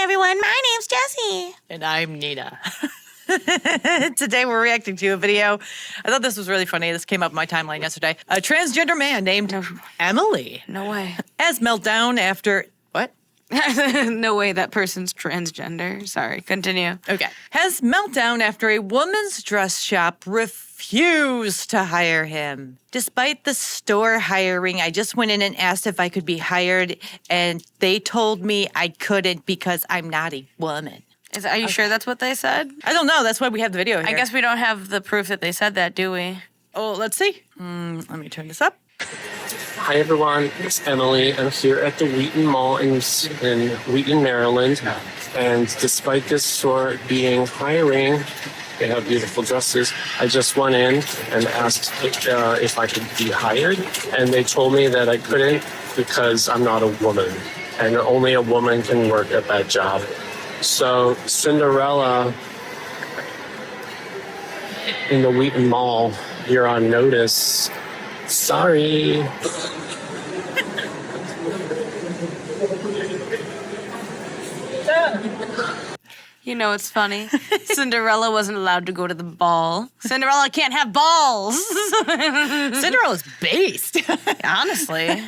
everyone. My name's Jessie. And I'm Nina. Today we're reacting to a video. I thought this was really funny. This came up in my timeline yesterday. A transgender man named Emily No way. has meltdown after... What? No way that person's transgender. Sorry, continue. Okay. Has meltdown after a woman's dress shop refused to hire him. Despite the store hiring, I just went in and asked if I could be hired, and they told me I couldn't because I'm not a woman. Are you sure that's what they said? I don't know. That's why we have the video here. I guess we don't have the proof that they said that, do we? Oh, let's see. Let me turn this up. Hi everyone, it's Emily. I'm here at the Wheaton Mall in Wheaton, Maryland. And despite this store being hiring, they have beautiful dresses. I just went in and asked if I could be hired. And they told me that I couldn't because I'm not a woman. And only a woman can work at that job. So Cinderella in the Wheaton Mall, you're on notice. Sorry. You know, it's funny. Cinderella wasn't allowed to go to the ball. Cinderella can't have balls. Cinderella's based. Honestly.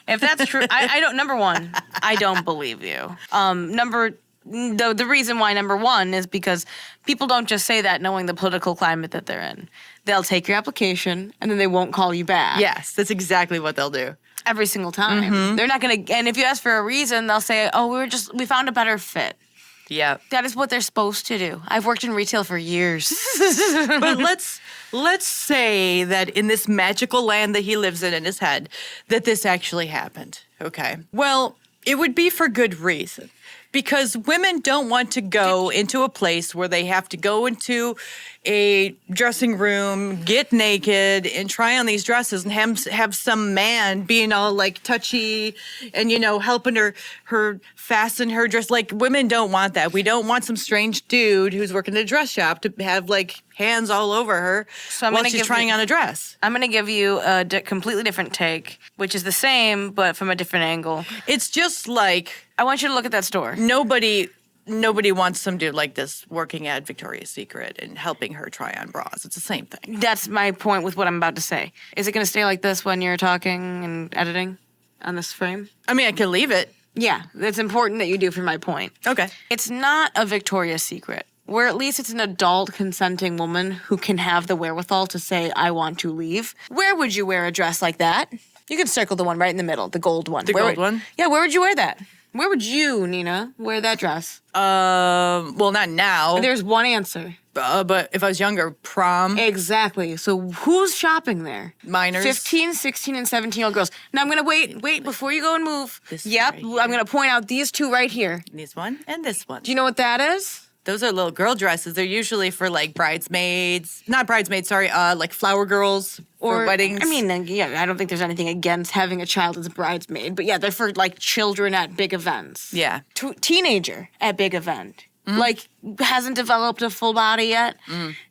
If that's true, I don't, number one, I don't believe you. The reason why number one is because people don't just say that knowing the political climate that they're in. They'll take your application and then they won't call you back. Yes, that's exactly what they'll do. Every single time. They're not going to, and if you ask for a reason, they'll say, oh, we found a better fit. Yeah. That is what they're supposed to do. I've worked in retail for years. But let's say that in this magical land that he lives in his head, that this actually happened. Okay. Well, it would be for good reason. Because women don't want to go into a place where they have to go into a dressing room, get naked, and try on these dresses and have some man being all like touchy and, helping her fasten her dress. Like, women don't want that. We don't want some strange dude who's working at a dress shop to have like hands all over her while she's trying on a dress. I'm going to give you a completely different take, which is the same, but from a different angle. It's just like... I want you to look at that store. Nobody wants some dude like this working at Victoria's Secret and helping her try on bras. It's the same thing. That's my point with what I'm about to say. Is it going to stay like this when you're talking and editing on this frame? I mean, I can leave it. Yeah, it's important that you do for my point. Okay. It's not a Victoria's Secret, where at least it's an adult consenting woman who can have the wherewithal to say, I want to leave. Where would you wear a dress like that? You can circle the one right in the middle, the gold one. The gold one? Yeah, where would you wear that? Where would you, Nina, wear that dress? Well, not now. There's one answer. But if I was younger, prom. Exactly. So who's shopping there? Minors. 15, 16, and 17-year-old girls. Now I'm going to wait before you go and move. Right I'm going to point out these two right here. This one and this one. Do you know what that is? Those are little girl dresses. They're usually for like bridesmaids. Not bridesmaids, sorry. Like flower girls for weddings. I mean, yeah, I don't think there's anything against having a child as a bridesmaid. But yeah, they're for like children at big events. Yeah. Teenager at big event. Like, hasn't developed a full body yet.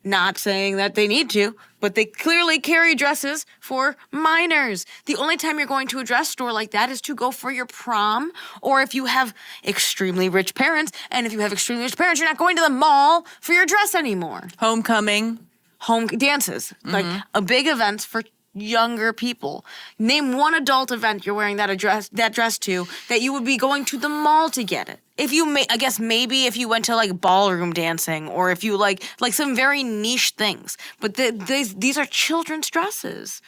Not saying that they need to, but they clearly carry dresses for minors. The only time you're going to a dress store like that is to go for your prom, or if you have extremely rich parents, and if you have extremely rich parents, you're not going to the mall for your dress anymore. Homecoming. Home dances, like a big events for younger people. Name one adult event you're wearing that dress to that you would be going to the mall to get it. If you I guess maybe if you went to like ballroom dancing, or if you like some very niche things. But these are children's dresses.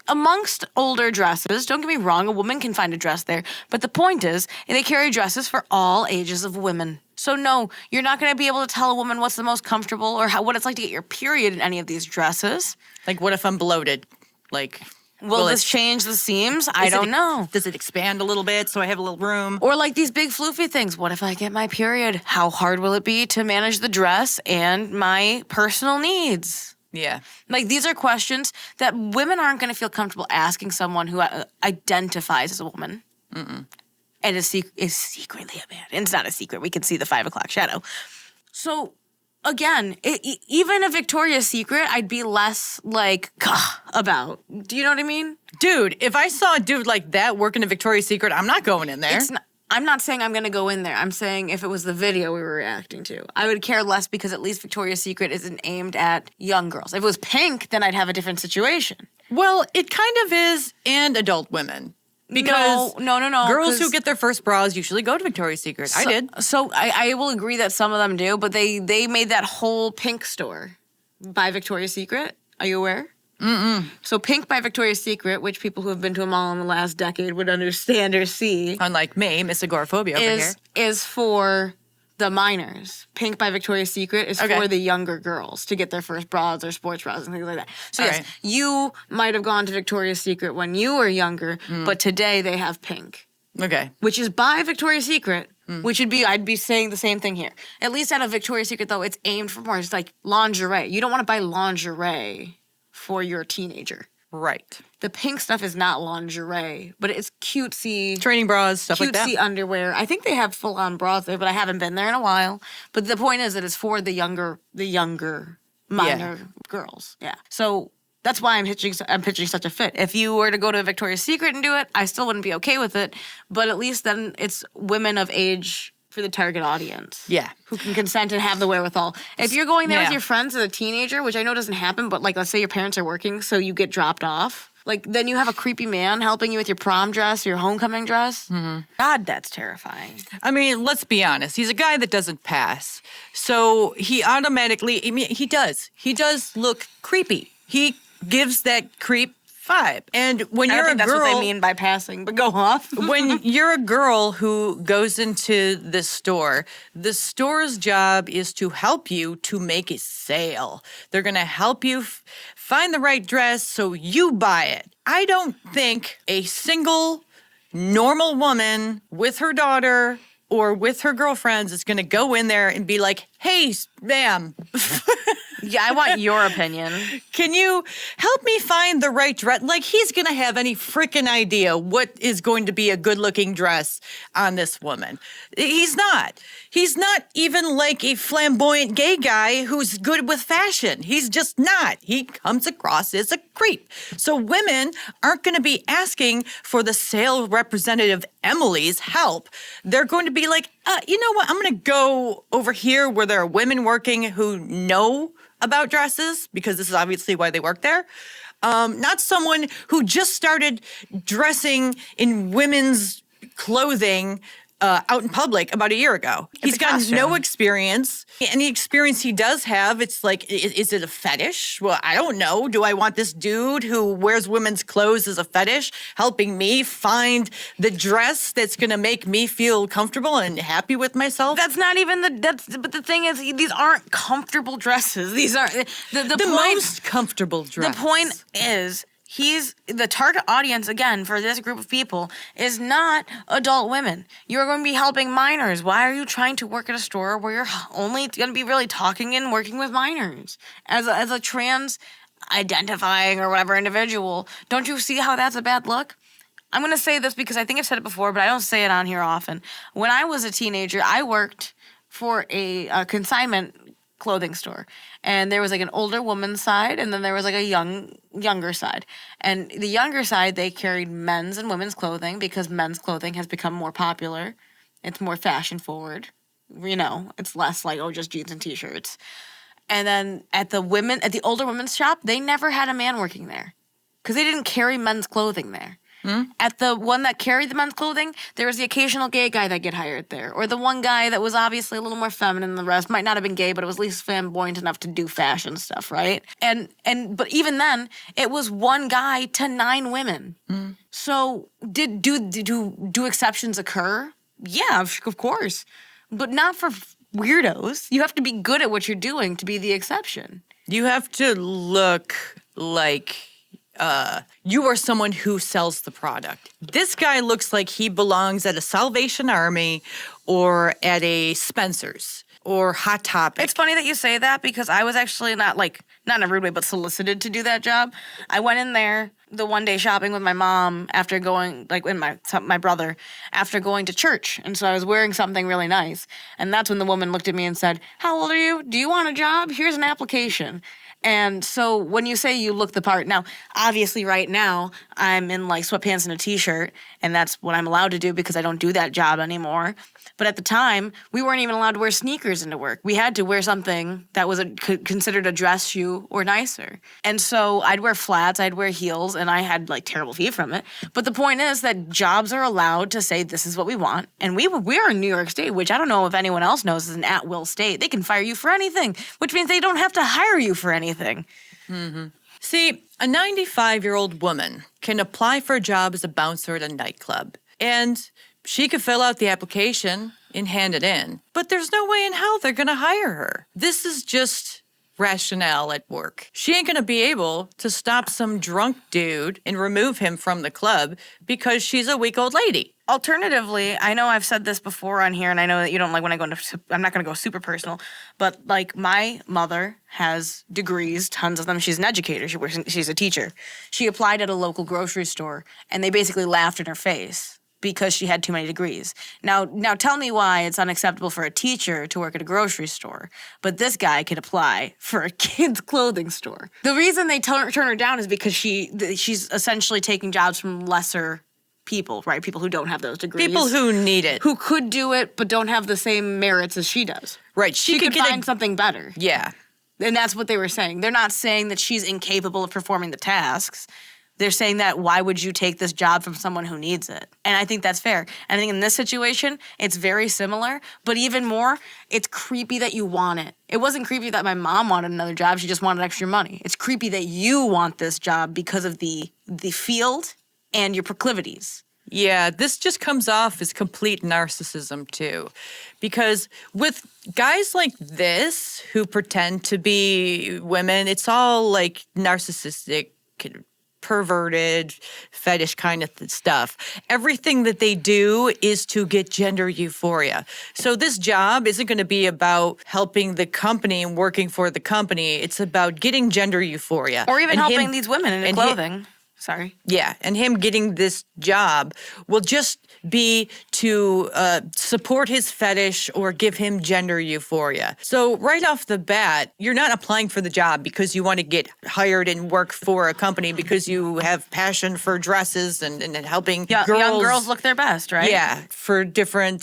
Amongst older dresses, don't get me wrong, a woman can find a dress there. But the point is, they carry dresses for all ages of women. So no, you're not going to be able to tell a woman what's the most comfortable or what it's like to get your period in any of these dresses. Like, what if I'm bloated? Like, will this change the seams? I don't know. Does it expand a little bit so I have a little room? Or like these big floofy things. What if I get my period? How hard will it be to manage the dress and my personal needs? Yeah. Like, these are questions that women aren't going to feel comfortable asking someone who identifies as a woman. And is secretly a man. And it's not a secret. We can see the 5 o'clock shadow. So... Again, even a Victoria's Secret, I'd be less, like, about. Do you know what I mean? Dude, if I saw a dude like that working at Victoria's Secret, I'm not going in there. I'm not saying I'm going to go in there. I'm saying if it was the video we were reacting to, I would care less because at least Victoria's Secret isn't aimed at young girls. If it was Pink, then I'd have a different situation. Well, it kind of is, and adult women. Because no. girls who get their first bras usually go to Victoria's Secret. I did. So I will agree that some of them do, but they made that whole Pink store by Victoria's Secret. Are you aware? Mm-mm. So Pink by Victoria's Secret, which people who have been to a mall in the last decade would understand or see. Unlike me, Miss Agoraphobia over here. Is for the minors. Pink by Victoria's Secret is for the younger girls to get their first bras or sports bras and things like that. So yes, you might have gone to Victoria's Secret when you were younger, but today they have Pink. Okay. Which is by Victoria's Secret, which would be, I'd be saying the same thing here. At least out of Victoria's Secret, though, it's aimed for more. It's like lingerie. You don't want to buy lingerie for your teenager. Right. The Pink stuff is not lingerie, but it's cutesy. Training bras, stuff like that. Cutesy underwear. I think they have full-on bras there, but I haven't been there in a while. But the point is that it's for the younger minor girls. Yeah. So that's why I'm pitching such a fit. If you were to go to Victoria's Secret and do it, I still wouldn't be okay with it. But at least then it's women of age for the target audience. Yeah. Who can consent and have the wherewithal. If you're going there with your friends as a teenager, which I know doesn't happen, but like let's say your parents are working, so you get dropped off. Like then you have a creepy man helping you with your prom dress or your homecoming dress. Mm-hmm. God, that's terrifying. I mean, let's be honest. He's a guy that doesn't pass. So he automatically, he does look creepy. He gives that creep vibe. And when you're a girl, that's what they mean by passing, but go off. When you're a girl who goes into the store's job is to help you to make a sale. They're going to help you find the right dress so you buy it. I don't think a single normal woman with her daughter or with her girlfriends is going to go in there and be like, hey, ma'am. Yeah, I want your opinion. Can you help me find the right dress? Like, he's going to have any freaking idea what is going to be a good-looking dress on this woman. He's not. He's not even like a flamboyant gay guy who's good with fashion. He's just not. He comes across as a creep. So women aren't going to be asking for the sales representative Emily's help. They're going to be like, you know what? I'm going to go over here where there are women working who know about dresses, because this is obviously why they work there. Not someone who just started dressing in women's clothing out in public about a year ago. He's got no experience. Any experience he does have, it's like, is it a fetish? Well, I don't know. Do I want this dude who wears women's clothes as a fetish helping me find the dress that's going to make me feel comfortable and happy with myself? But the thing is, these aren't comfortable dresses. These are the most comfortable dress. The point is, the target audience, again, for this group of people is not adult women. You're going to be helping minors. Why are you trying to work at a store where you're only going to be really talking and working with minors? As a trans identifying or whatever individual, don't you see how that's a bad look? I'm going to say this because I think I've said it before, but I don't say it on here often. When I was a teenager, I worked for a consignment clothing store, and there was like an older woman's side, and then there was like a younger side. And the younger side, they carried men's and women's clothing because men's clothing has become more popular. It's more fashion forward. You know, it's less like, oh, just jeans and t-shirts. And then at the older women's shop, they never had a man working there because they didn't carry men's clothing there. At the one that carried the men's clothing, there was the occasional gay guy that get hired there. Or the one guy that was obviously a little more feminine than the rest. Might not have been gay, but it was at least flamboyant enough to do fashion stuff, right? But even then, it was one guy to 9 women. So do exceptions occur? Yeah, of course. But not for weirdos. You have to be good at what you're doing to be the exception. You have to look like you are someone who sells the product. This guy looks like he belongs at a Salvation Army or at a Spencer's or Hot Topic. It's funny that you say that because I was actually not in a rude way, but solicited to do that job. I went in there the one day shopping with my mom after going, like, with my brother, after going to church. And so I was wearing something really nice. And that's when the woman looked at me and said, "How old are you? Do you want a job? Here's an application." And so when you say you look the part, now, obviously right now I'm in like sweatpants and a t-shirt, and that's what I'm allowed to do because I don't do that job anymore. But at the time, we weren't even allowed to wear sneakers into work. We had to wear something that was considered a dress shoe or nicer. And so I'd wear flats, I'd wear heels, and I had like terrible feet from it. But the point is that jobs are allowed to say this is what we want. And we are in New York State, which I don't know if anyone else knows is an at-will state. They can fire you for anything, which means they don't have to hire you for anything. See, a 95-year-old woman can apply for a job as a bouncer at a nightclub. And she could fill out the application and hand it in. But there's no way in hell they're going to hire her. This is just rationale at work. She ain't going to be able to stop some drunk dude and remove him from the club because she's a weak old lady. Alternatively, I know I've said this before on here, and I know that you don't like when I go into, I'm not going to go super personal, but like my mother has degrees, tons of them. She's an educator. She's a teacher. She applied at a local grocery store, and they basically laughed in her face because she had too many degrees. Now tell me why it's unacceptable for a teacher to work at a grocery store, but this guy could apply for a kid's clothing store. The reason they turn her down is because she's essentially taking jobs from lesser people, right? People who don't have those degrees. People who need it. Who could do it but don't have the same merits as she does. Right. She could find something better. Yeah. And that's what they were saying. They're not saying that she's incapable of performing the tasks. They're saying that why would you take this job from someone who needs it? And I think that's fair. And I think in this situation, it's very similar. But even more, it's creepy that you want it. It wasn't creepy that my mom wanted another job. She just wanted extra money. It's creepy that you want this job because of the field and your proclivities. Yeah, this just comes off as complete narcissism, too. Because with guys like this who pretend to be women, it's all like narcissistic, perverted, fetish kind of stuff. Everything that they do is to get gender euphoria. So this job isn't going to be about helping the company and working for the company. It's about getting gender euphoria. Or even helping these women in clothing. Sorry. Yeah, and him getting this job will just be to support his fetish or give him gender euphoria. So right off the bat, you're not applying for the job because you want to get hired and work for a company because you have passion for dresses and helping young girls look their best, right? Yeah, for different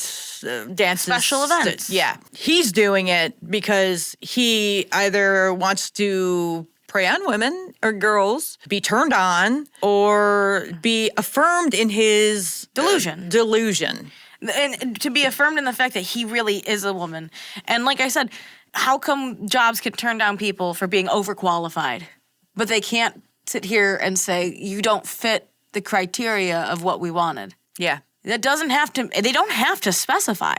dances. Special events. Yeah. He's doing it because he either wants to prey on women or girls, be turned on, or be affirmed in his delusion. And to be affirmed in the fact that he really is a woman. And like I said, how come jobs can turn down people for being overqualified, but they can't sit here and say, you don't fit the criteria of what we wanted? Yeah. They don't have to specify.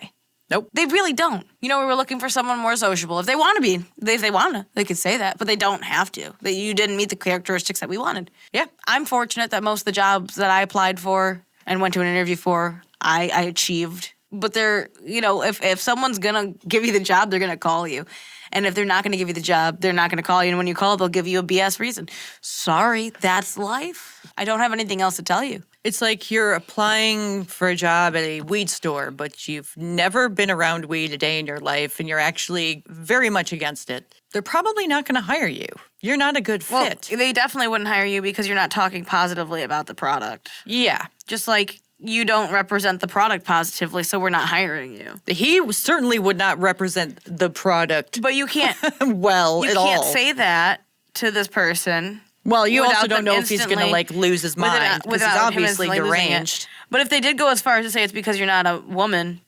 Nope. They really don't. We were looking for someone more sociable. If they want to be, if they want to, they could say that, but they don't have to. That you didn't meet the characteristics that we wanted. Yeah. I'm fortunate that most of the jobs that I applied for and went to an interview for, I achieved. But they're, if someone's going to give you the job, they're going to call you. And if they're not going to give you the job, they're not going to call you. And when you call, they'll give you a BS reason. Sorry, that's life. I don't have anything else to tell you. It's like you're applying for a job at a weed store, but you've never been around weed a day in your life, and you're actually very much against it. They're probably not going to hire you. You're not a good fit. Well, they definitely wouldn't hire you because you're not talking positively about the product. Yeah. Just like you don't represent the product positively, so we're not hiring you. He certainly would not represent the product But you can't well at all. You can't say that to this person. Well, you also don't them know if he's going to lose his mind because he's obviously deranged. But if they did go as far as to say it's because you're not a woman,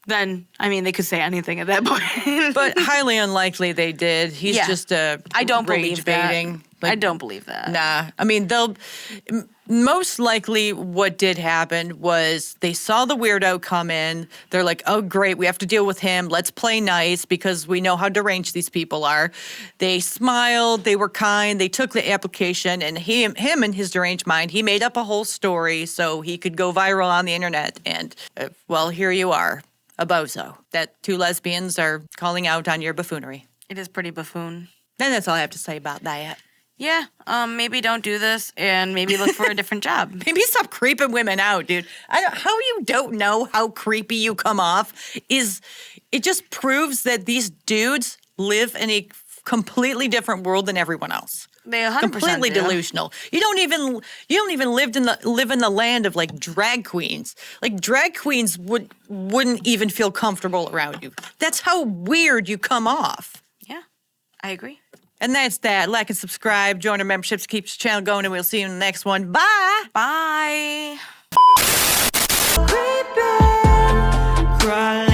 then they could say anything at that point. But highly unlikely they did. He's just I don't believe baiting. I don't believe that. Nah. Most likely what did happen was they saw the weirdo come in. They're like, oh, great, we have to deal with him. Let's play nice because we know how deranged these people are. They smiled. They were kind. They took the application, and him and his deranged mind, he made up a whole story so he could go viral on the internet. And, here you are, a bozo. That two lesbians are calling out on your buffoonery. It is pretty buffoon. And that's all I have to say about that. yeah, maybe don't do this and maybe look for a different job. Maybe stop creeping women out, dude. How you don't know how creepy you come off is it just proves that these dudes live in a completely different world than everyone else. They 100% Completely do. delusional. You don't even live in the land of like drag queens. Like drag queens wouldn't even feel comfortable around you. That's how weird you come off. Yeah, I agree. And that's that. Like and subscribe, join our memberships, keep the channel going, and we'll see you in the next one. Bye. Bye. Cry